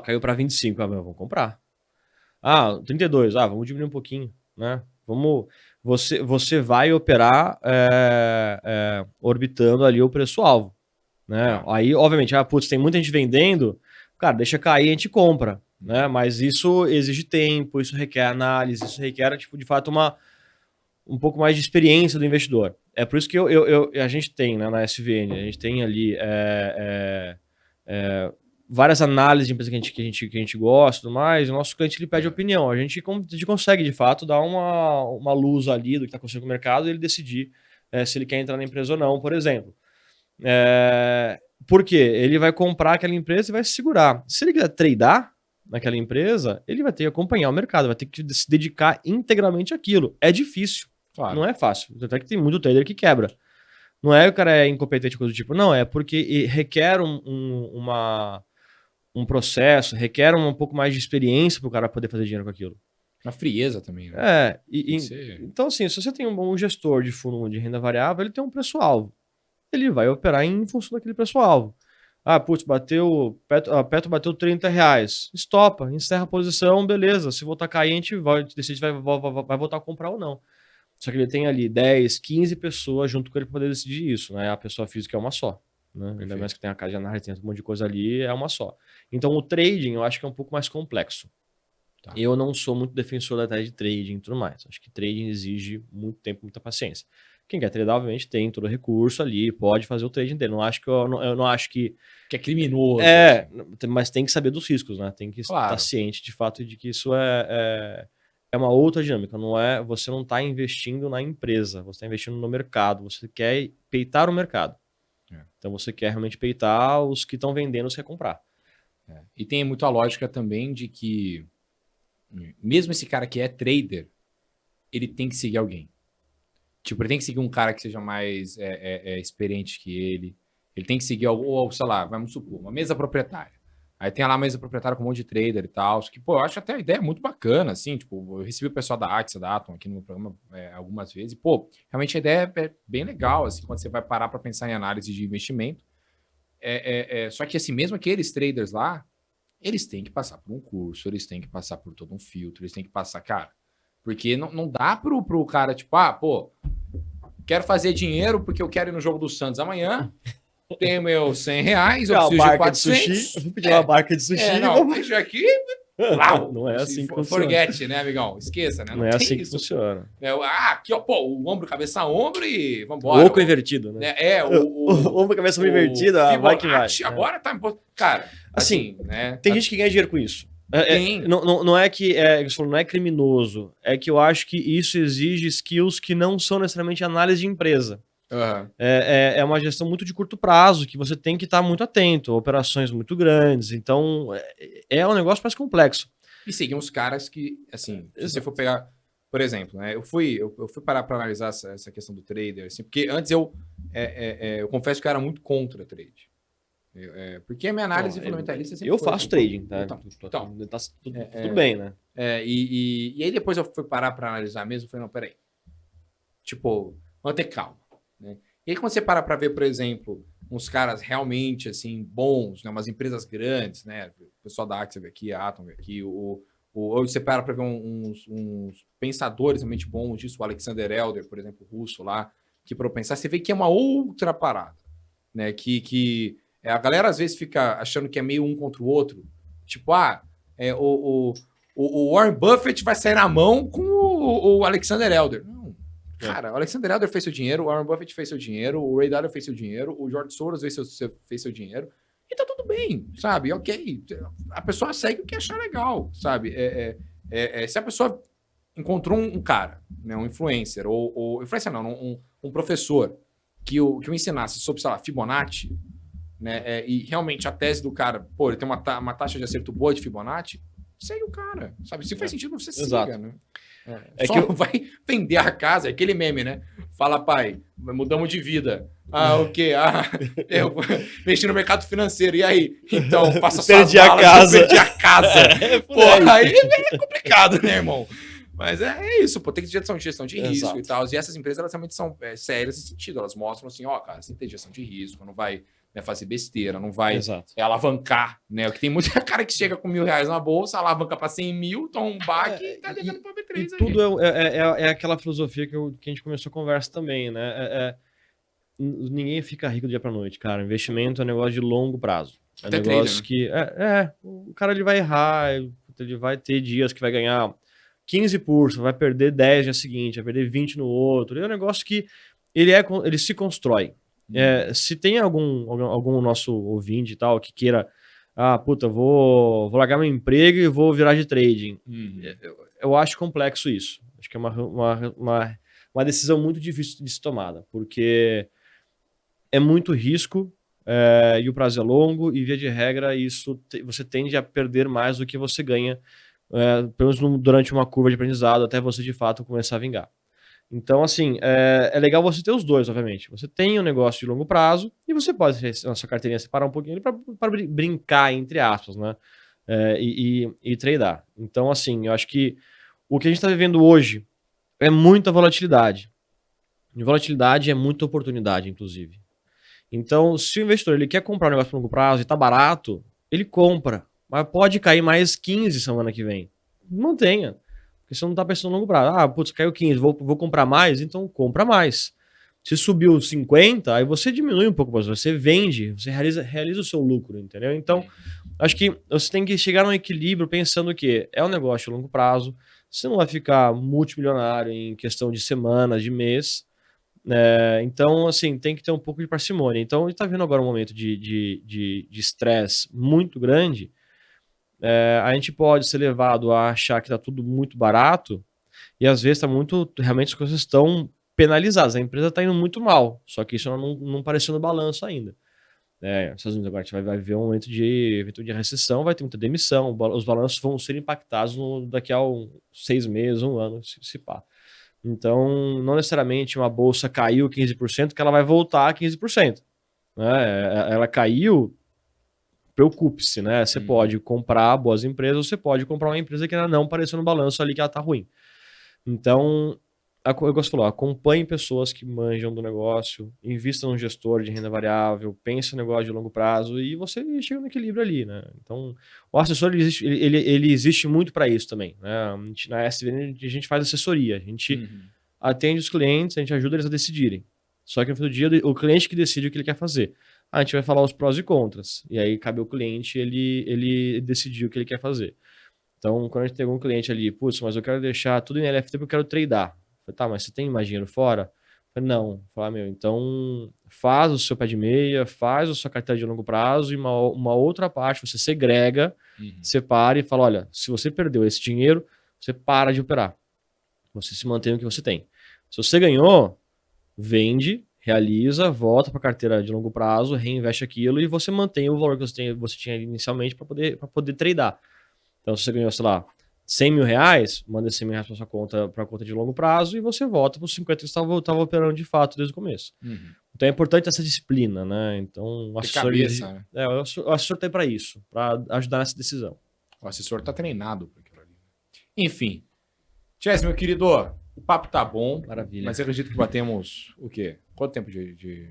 Caiu para 25, vamos comprar. 32, vamos diminuir um pouquinho, né? Você vai operar orbitando ali o preço-alvo, né? Aí, obviamente, tem muita gente vendendo, cara, deixa cair, a gente compra, né? Mas isso exige tempo, isso requer análise, isso requer, de fato, um pouco mais de experiência do investidor. É por isso que a gente tem, né, na SVN, a gente tem ali várias análises de empresa que a gente gosta e tudo mais, e o nosso cliente ele pede opinião. A gente consegue, de fato, dar uma luz ali do que está acontecendo com o mercado e ele decidir se ele quer entrar na empresa ou não, por exemplo. Por quê? Ele vai comprar aquela empresa e vai se segurar. Se ele quiser tradar naquela empresa, ele vai ter que acompanhar o mercado, vai ter que se dedicar integralmente àquilo. É difícil, não é fácil. Até que tem muito trader que quebra. Não é que o cara é incompetente, coisa do tipo. Não, é porque requer um processo, requer um pouco mais de experiência para o cara poder fazer dinheiro com aquilo. Uma frieza também, né? Então, assim, se você tem um gestor de fundo de renda variável, ele tem um preço-alvo. Ele vai operar em função daquele preço-alvo. Petro bateu R$30. Estopa, encerra a posição, beleza. Se voltar a cair, a gente decide se vai voltar a comprar ou não. Só que ele tem ali 10, 15 pessoas junto com ele para poder decidir isso, né? A pessoa física é uma só. Né? Ainda mais que tem a casa de análise, tem um monte de coisa ali, é uma só. Então o trading eu acho que é um pouco mais complexo. Eu não sou muito defensor da ideia de trading e tudo mais. Acho que trading exige muito tempo, muita paciência. Quem quer tradar, obviamente, tem todo o recurso ali, pode fazer o trading dele. Eu não acho que é criminoso. Mas tem que saber dos riscos, né? Tem que estar ciente, de fato, de que isso é uma outra dinâmica. Você não está investindo na empresa, você está investindo no mercado. Você quer peitar o mercado. Então você quer realmente peitar os que estão vendendo, você quer comprar. E tem muito a lógica também de que, mesmo esse cara que é trader, ele tem que seguir alguém. Tipo, ele tem que seguir um cara que seja mais experiente que ele. Ele tem que seguir, ou sei lá, vamos supor, uma mesa proprietária. Aí tem lá a mesa proprietária com um monte de trader e tal. Que, pô, eu acho até a ideia muito bacana, assim. Tipo, eu recebi o pessoal da Axia, da Atom aqui no meu programa algumas vezes. E, pô, realmente a ideia é bem legal, assim, quando você vai parar para pensar em análise de investimento. Só que, assim, mesmo aqueles traders lá, eles têm que passar por um curso, eles têm que passar por todo um filtro, eles têm que passar, cara. Porque não dá pro cara, tipo, pô, quero fazer dinheiro porque eu quero ir no jogo do Santos amanhã. Tenho meus R$100, eu preciso de 400. Vou pedir uma barca de sushi. Não, deixa aqui. Uau, não é assim que funciona. Forget, né, amigão? Esqueça, né? Não é assim que funciona. Aqui, ó, pô, o ombro, cabeça, ombro e vambora. Oco invertido, né? O ombro, cabeça invertido, vai que vai. Agora tá... Cara, assim, né? Tem gente que ganha dinheiro com isso. Não é que não é criminoso, é que eu acho que isso exige skills que não são necessariamente análise de empresa. Uhum. É uma gestão muito de curto prazo, que você tem que estar muito atento, operações muito grandes, então é um negócio mais complexo. E seguir uns caras que, assim, se você for pegar, por exemplo, né, eu fui parar para analisar essa questão do trader, assim, porque antes eu confesso que eu era muito contra trade. Porque a minha análise fundamentalista sempre eu faço trading, tá? Então, tudo bem, né? E aí depois eu fui parar para analisar mesmo, eu falei, não, peraí. Tipo, vamos ter calma. Né? E aí quando você para ver, por exemplo, uns caras realmente assim bons, né, umas empresas grandes, né, o pessoal da Axia veio aqui, a Atom veio aqui, você para ver uns pensadores realmente bons disso, o Alexander Elder, por exemplo, russo lá, que para pensar, você vê que é uma outra parada, né, que a galera às vezes fica achando que é meio um contra o outro, tipo, o Warren Buffett vai sair na mão com o Alexander Elder. Não. Cara, o Alexander Elder fez seu dinheiro, o Warren Buffett fez seu dinheiro, o Ray Dalio fez seu dinheiro, o George Soros fez seu dinheiro, e tá tudo bem, sabe? Ok. A pessoa segue o que achar legal, sabe? Se a pessoa encontrou um cara, né, um influencer, ou influencer não, um professor que o ensinasse sobre, sei lá, Fibonacci, né, e realmente a tese do cara, pô, ele tem uma taxa de acerto boa de Fibonacci, segue o cara, sabe? Se faz sentido, você siga, né? Só que vai vender a casa, é aquele meme, né? Fala, pai, mudamos de vida. O quê? Eu mexi no mercado financeiro, e aí? Então, faça suas malas, eu perdi a casa. Porra, aí é complicado, né, irmão? Mas é isso, pô, tem que ter gestão de risco e tal. E essas empresas, elas realmente são sérias nesse sentido. Elas mostram assim, cara, você tem que ter gestão de risco, não vai fazer besteira, não vai alavancar, né? Que tem muita cara que chega com R$1.000 na bolsa, alavanca para 100 mil, toma um baque e tá devendo para B3 aí. Tudo é aquela filosofia que a gente começou a conversa também, né? Ninguém fica rico do dia pra noite, cara. Investimento é um negócio de longo prazo. É um negócio que... o cara ele vai errar, ele vai ter dias que vai ganhar 15%, vai perder 10 no dia seguinte, vai perder 20 no outro. É um negócio que ele se constrói. Se tem algum nosso ouvinte e tal que queira, vou largar meu emprego e vou virar de trading. Eu acho complexo isso. Acho que é uma decisão muito difícil de ser tomada, porque é muito risco e o prazo é longo e, via de regra, você tende a perder mais do que você ganha, pelo menos durante uma curva de aprendizado, até você de fato começar a vingar. Então, assim, é legal você ter os dois, obviamente. Você tem um negócio de longo prazo e você pode, na sua carteirinha, separar um pouquinho para brincar, entre aspas, né? E tradar. Então, assim, eu acho que o que a gente está vivendo hoje é muita volatilidade. E volatilidade é muita oportunidade, inclusive. Então, se o investidor ele quer comprar um negócio para longo prazo e está barato, ele compra. Mas pode cair mais 15 semana que vem. Mantenha. Porque você não está pensando no longo prazo. Caiu 15, vou comprar mais? Então compra mais. Se subiu 50, aí você diminui um pouco, você vende, você realiza o seu lucro, entendeu? Então, acho que você tem que chegar num equilíbrio pensando que é um negócio de longo prazo, você não vai ficar multimilionário em questão de semanas, de mês. Então, assim, tem que ter um pouco de parcimônia. Então, a gente está vendo agora um momento de estresse muito grande. a gente pode ser levado a achar que está tudo muito barato e às vezes realmente as coisas estão penalizadas, a empresa está indo muito mal, só que isso não apareceu no balanço ainda. Nos Estados Unidos agora a gente vai ver um momento de recessão, vai ter muita demissão, os balanços vão ser impactados daqui a 6 meses, um ano, se pá. Então, não necessariamente uma bolsa caiu 15% que ela vai voltar a 15%. Né? Ela caiu, preocupe-se, né? Você pode comprar boas empresas, você pode comprar uma empresa que ainda não apareceu no balanço ali que ela tá ruim. Então, eu gosto de falar, acompanhe pessoas que manjam do negócio, invista num gestor de renda variável, pense no negócio de longo prazo e você chega no equilíbrio ali, né? Então, o assessor ele existe muito para isso também, né? Na SVN a gente faz assessoria, a gente atende os clientes, a gente ajuda eles a decidirem. Só que no fim do dia, o cliente que decide o que ele quer fazer. A gente vai falar os prós e contras, e aí cabe ao cliente ele decidir o que ele quer fazer. Então, quando a gente tem algum cliente ali, putz, mas eu quero deixar tudo em LFT porque eu quero tradear. Falei, tá, mas você tem mais dinheiro fora? Falei, não. Falei, então faz o seu pé de meia, faz a sua carteira de longo prazo e uma outra parte você segrega, separa e fala, olha, se você perdeu esse dinheiro, você para de operar. Você se mantém o que você tem. Se você ganhou, vende, realiza, volta para a carteira de longo prazo, reinveste aquilo e você mantém o valor que você tinha inicialmente para poder tradear. Então, se você ganhou, sei lá, 100 mil reais, manda 100 mil reais para a conta de longo prazo e você volta para os 50 que você estava operando de fato desde o começo. Então, é importante essa disciplina, né? Então, o assessor, cabeça, né? O assessor tem para isso, para ajudar nessa decisão. O assessor tá treinado para aquilo ali. Enfim. Chess, meu querido, o papo tá bom. Maravilha. Mas eu acredito que batemos o quê? Quanto tempo de...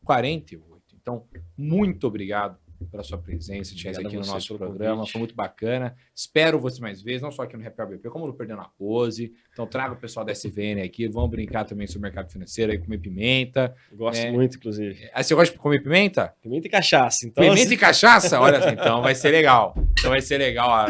48. Então, muito obrigado pela sua presença, Chess, aqui no nosso programa. Convite. Foi muito bacana. Espero você mais vezes, não só aqui no Happy Hour BP, como no Perdendo a Pose. Então, traga o pessoal da SVN aqui. Vamos brincar também sobre o mercado financeiro aí, comer pimenta. Gosto muito, inclusive. Você gosta de comer pimenta? Pimenta e cachaça. Então, pimenta e cachaça? Olha, então vai ser legal. Então vai ser legal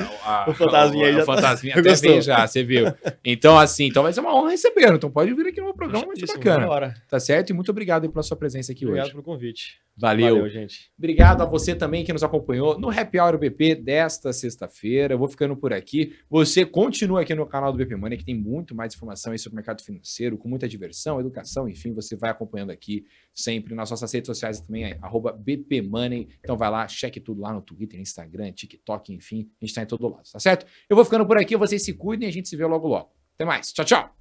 o fantasminha aí. O fantasminha até veio já, você viu. Então, assim, então vai ser uma honra receber. Então pode vir aqui no meu programa, muito bacana. Tá certo? E muito obrigado aí pela sua presença aqui hoje. Obrigado pelo convite. Valeu, gente. Obrigado a você também que nos acompanhou no Happy Hour BP desta sexta-feira. Eu vou ficando por aqui. Você continua aqui no canal do BP Money, que tem muito mais informação aí sobre o mercado financeiro, com muita diversão, educação, enfim, você vai acompanhando aqui sempre nas nossas redes sociais também, @BP Money. Então vai lá, cheque tudo lá no Twitter, Instagram, TikTok, enfim, a gente tá em todo lado, tá certo? Eu vou ficando por aqui, vocês se cuidem e a gente se vê logo logo. Até mais, tchau, tchau!